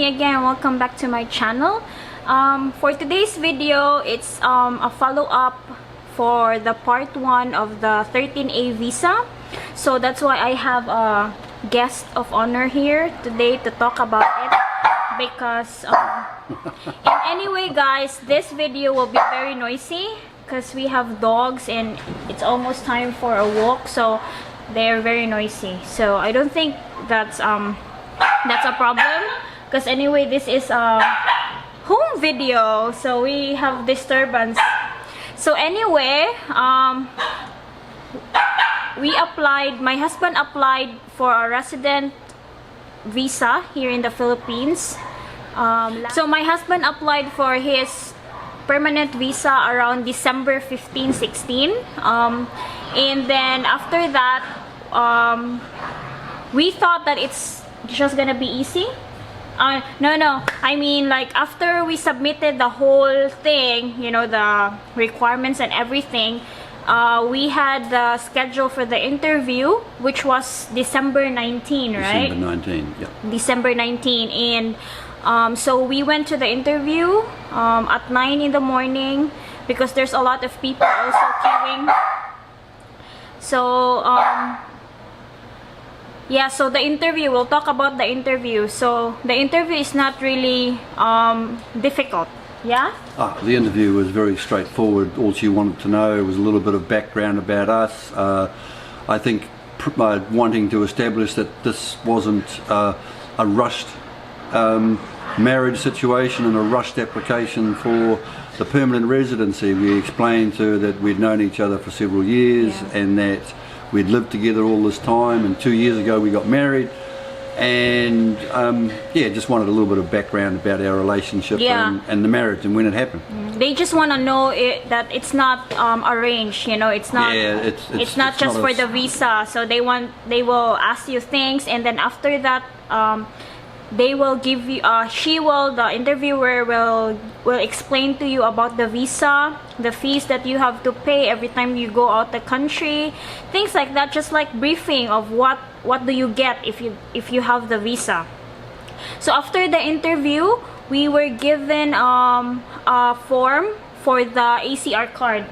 me again. Welcome back to my channel. For today's video, it's a follow-up for the part 1 of the 13A visa. So that's why I have a guest of honor here today to talk about it, because anyway guys, this video will be very noisy because we have dogs and it's almost time for a walk, so they're very noisy. So I don't think that's a problem, because anyway this is a home video, so we have disturbance. So anyway, my husband applied for a resident visa here in the Philippines. So my husband applied for his permanent visa around December 15, 16. And then after that, we thought that it's just gonna be easy. No, I mean, like, after we submitted the whole thing, you know, the requirements and everything, we had the schedule for the interview, which was December 19, right? December 19, yeah. December 19. And so we went to the interview at 9 in the morning, because there's a lot of people also queuing. So yeah, so the interview, we'll talk about the interview. So the interview is not really difficult. Yeah? The interview was very straightforward. All she wanted to know was a little bit of background about us. I think wanting to establish that this wasn't a rushed marriage situation and a rushed application for the permanent residency. We explained to her that we'd known each other for several years, yeah, and that we'd lived together all this time, and 2 years ago we got married. And yeah, just wanted a little bit of background about our relationship, yeah, and the marriage and when it happened. They just want to know that it's not arranged, you know, it's not, yeah, it's not just for the visa. So they will ask you things, and then after that they will give you the interviewer will explain to you about the visa, the fees that you have to pay every time you go out the country, things like that, just like briefing of what do you get if you have the visa. So after the interview, we were given a form for the ACR card.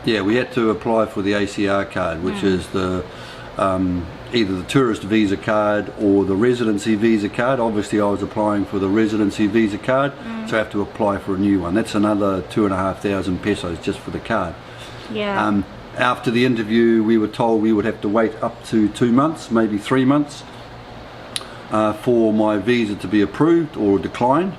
Yeah, we had to apply for the ACR card, which is the either the tourist visa card or the residency visa card. Obviously I was applying for the residency visa card, so I have to apply for a new one. That's another 2,500 pesos just for the card. Yeah. After the interview, we were told we would have to wait up to 2 months, maybe 3 months, for my visa to be approved or declined.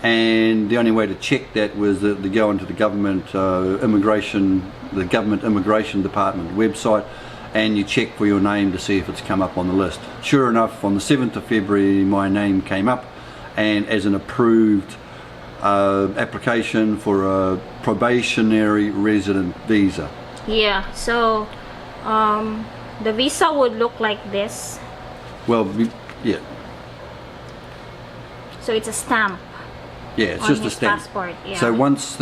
And the only way to check that was to go into the government immigration department website, and you check for your name to see if it's come up on the list. Sure enough, on the 7th of February, my name came up, and as an approved application for a probationary resident visa. Yeah, so the visa would look like this. Well, yeah. So it's a stamp. Yeah, it's just a stamp. Passport, yeah. So once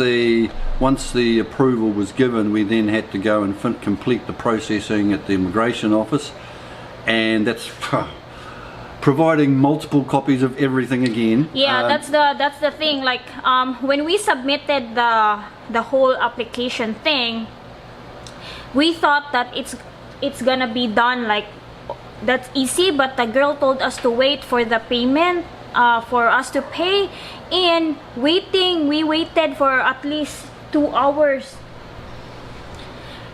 the approval was given, we then had to go and complete the processing at the immigration office, and that's providing multiple copies of everything again. Yeah, that's the thing. Like when we submitted the whole application thing, we thought that it's gonna be done like that's easy, but the girl told us to wait for the payment, for us to pay. And we waited for at least 2 hours.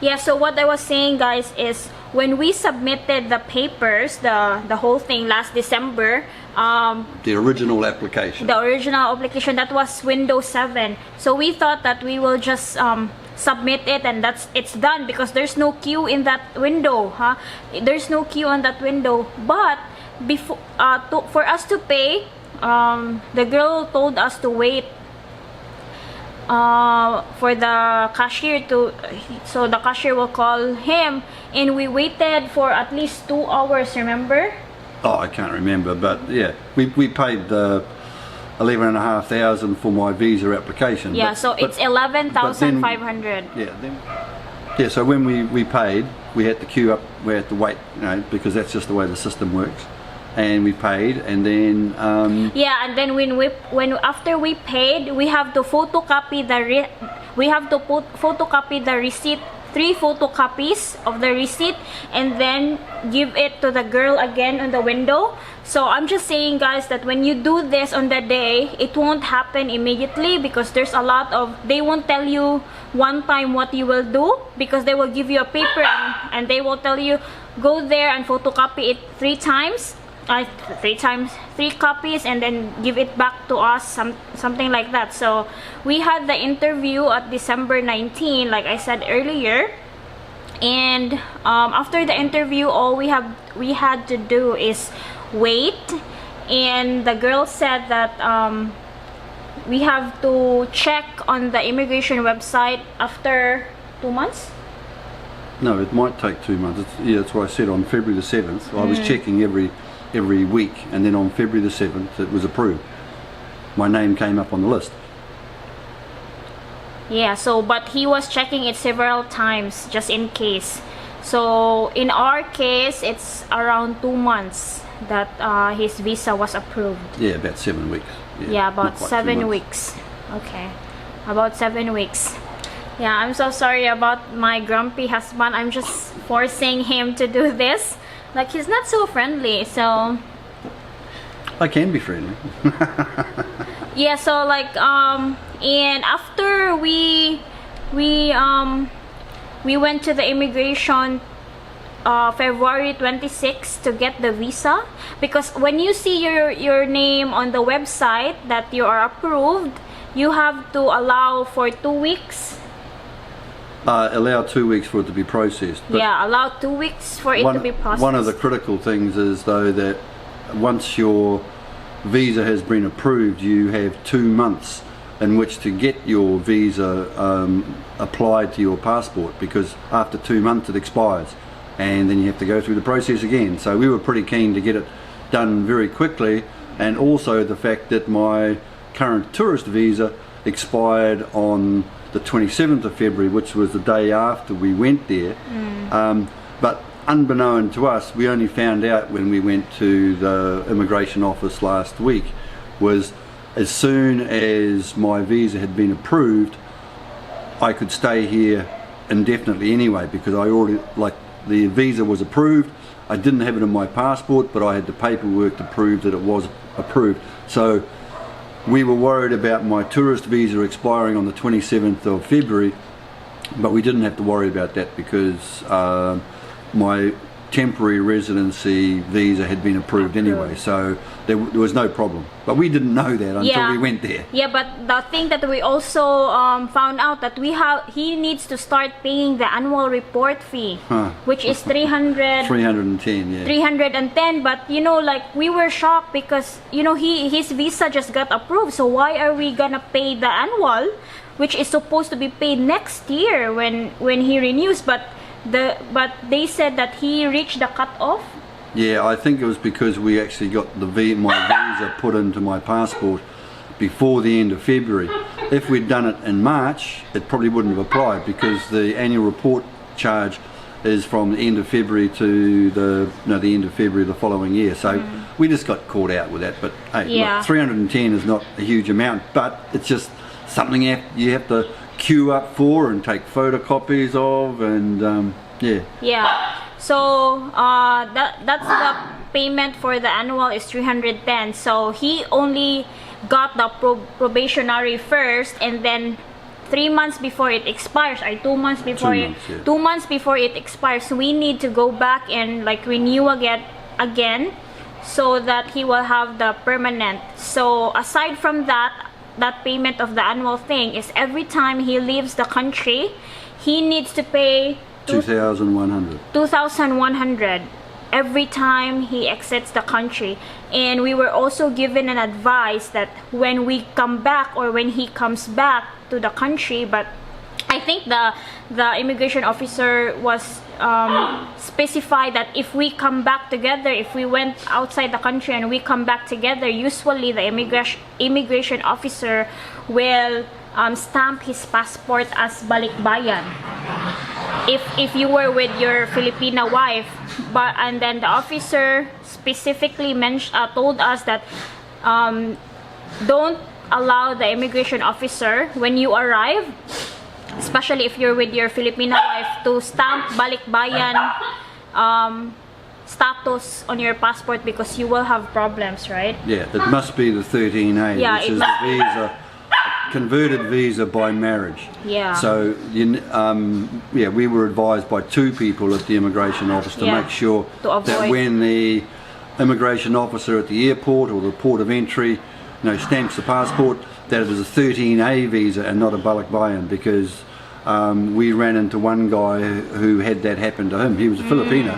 Yeah, so what I was saying, guys, is when we submitted the papers, the whole thing last December, the original application, that was Windows 7. So we thought that we will just submit it and it's done, because there's no queue in that window, there's no queue on that window. But before for us to pay, the girl told us to wait for the cashier so the cashier will call him, and we waited for at least 2 hours, remember? I can't remember, but yeah, we paid 11,500 for my visa application. Yeah, so it's 11,500. Yeah, so when we paid, we had to queue up, we had to wait, you know, because that's just the way the system works. and we paid, and then yeah, and then when after we paid, we have to photocopy the receipt, 3 photocopies of the receipt, and then give it to the girl again on the window. So I'm just saying, guys, that when you do this on the day, it won't happen immediately, because there's a lot of, they won't tell you one time what you will do, because they will give you a paper and they will tell you, go there and photocopy it 3 times, 3 copies, and then give it back to us, something like that. So we had the interview at December 19, like I said earlier, and after the interview, all we had to do is wait, and the girl said that we have to check on the immigration website after 2 months. No, it might take 2 months. That's what I said on February the 7th. I was checking every week, and then on February the 7th it was approved. My name came up on the list. Yeah, so but he was checking it several times just in case. So in our case, it's around 2 months that his visa was approved. Yeah, about 7 weeks. Yeah, about not quite 7 2 months. weeks. Okay, about 7 weeks. Yeah, I'm so sorry about my grumpy husband. I'm just forcing him to do this. Like, he's not so friendly, so I can be friendly. yeah. So like and after we went to the immigration February 26th to get the visa, because when you see your name on the website that you are approved, you have to allow for 2 weeks. Allow 2 weeks for it to be processed. But yeah, allow 2 weeks for it to be processed. One of the critical things is, though, that once your visa has been approved, you have 2 months in which to get your visa applied to your passport, because after 2 months it expires, and then you have to go through the process again. So we were pretty keen to get it done very quickly, and also the fact that my current tourist visa expired on the 27th of February, which was the day after we went there. But unbeknown to us, we only found out when we went to the immigration office last week, was as soon as my visa had been approved, I could stay here indefinitely anyway, because I already, like, the visa was approved. I didn't have it in my passport, but I had the paperwork to prove that it was approved. So we were worried about my tourist visa expiring on the 27th of February, but we didn't have to worry about that, because my temporary residency visa had been approved anyway, so there was no problem. But we didn't know that until we went there. Yeah, but the thing that we also found out that he needs to start paying the annual report fee, which is 310, yeah. 310, but you know, like, we were shocked because, you know, his visa just got approved, so why are we gonna pay the annual, which is supposed to be paid next year when he renews? But they said that he reached the cutoff. Yeah, I think it was because we actually got my visa put into my passport before the end of February. If we'd done it in March, it probably wouldn't have applied, because the annual report charge is from the end of February to the end of February the following year. So we just got caught out with that. But hey, look, 310 is not a huge amount, but it's just something you have to queue up for and take photocopies of, and so that's the payment for the annual is 310. So he only got the probationary first, and then 3 months before it expires, or 2 months before 2 months before it expires, we need to go back and like renew again, so that he will have the permanent. So aside from that payment of the annual thing is every time he leaves the country, he needs to pay 2,100 every time he exits the country. And we were also given an advice that when we come back, or when he comes back to the country, but I think the immigration officer was specified that if we come back together, if we went outside the country and we come back together, usually the immigration officer will stamp his passport as balikbayan. if you were with your Filipina wife, and then the officer specifically told us that don't allow the immigration officer when you arrive, especially if you're with your Filipina wife, to stamp balikbayan status on your passport, because you will have problems, right? Yeah, it must be the 13A, Yeah, which is the visa, a converted visa by marriage. Yeah. So, yeah, we were advised by 2 people at the immigration office to Yeah, make sure to avoid. that when the immigration officer at the airport or the port of entry, stamps the passport, that it is a 13A visa and not a balikbayan, because we ran into one guy who had that happen to him. He was a Filipino,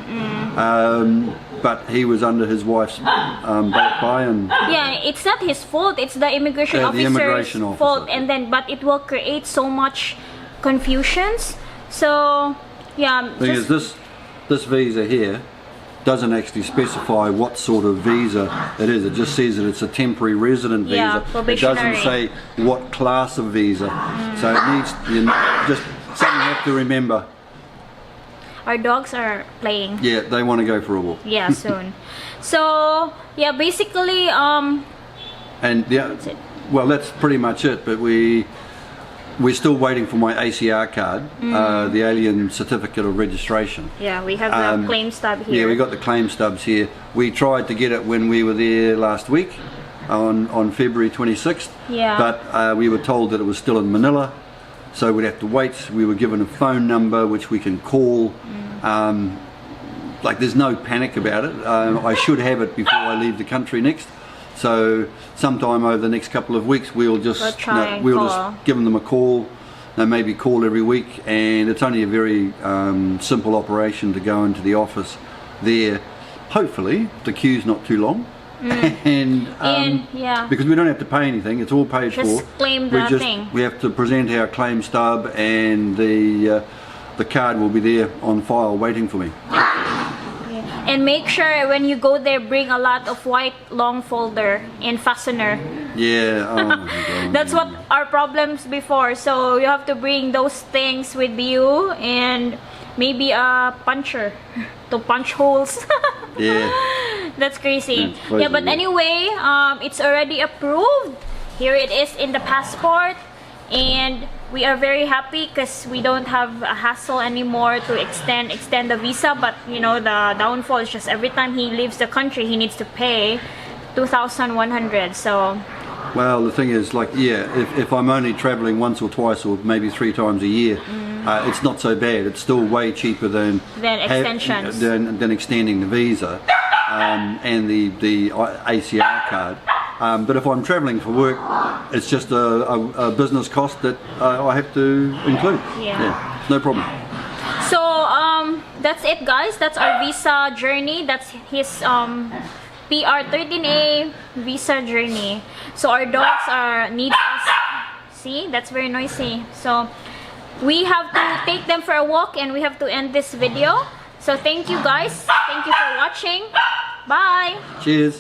but he was under his wife's balikbayan. Yeah, it's not his fault. It's the immigration The officer's immigration officer. fault, but it will create so much confusions. So yeah, The thing is, this visa here doesn't actually specify what sort of visa it is. It just says that it's a temporary resident visa. Yeah, it probationary. doesn't say what class of visa. So it needs just something you have to remember. our dogs are playing. Yeah, they want to go for a walk. Yeah, soon. So yeah, basically And yeah, well, that's pretty much it. But we're still waiting for my ACR card, the Alien Certificate of Registration. yeah, we have the claim stub here. Yeah, we got the claim stubs here. We tried to get it when we were there last week on February 26th. Yeah. But we were told that it was still in Manila, so we'd have to wait. We were given a phone number which we can call. Like, there's no panic about it. I should have it before I leave the country next. So sometime over the next couple of weeks, we'll just give them a call. Maybe call every week, and it's only a very simple operation to go into the office there. Hopefully, the queue's not too long, and yeah, because we don't have to pay anything; it's all paid just for. claim the thing. We have to present our claim stub, and the card will be there on file waiting for me. And make sure when you go there, bring a lot of white long folder and fastener. Yeah, oh my God. That's what our problems before. So you have to bring those things with you, and maybe a puncher to punch holes. Yeah. That's crazy. Yeah, Yeah, but anyway, it's already approved. Here it is in the passport, and we are very happy because we don't have a hassle anymore to extend the visa. But the downfall is just every time he leaves the country, he needs to pay 2,100. So well, the thing is, like, yeah, if I'm only travelling once or twice or maybe 3 times a year, it's not so bad. It's still way cheaper than extensions. Than extending the visa and the ACR card. But if I'm travelling for work, it's just a business cost that I have to include. Yeah. No problem. So that's it, guys. That's our visa journey. That's his PR 13A visa journey. So our dogs need us. See, that's very noisy. So we have to take them for a walk, and we have to end this video. So thank you, guys. Thank you for watching. Bye. Cheers.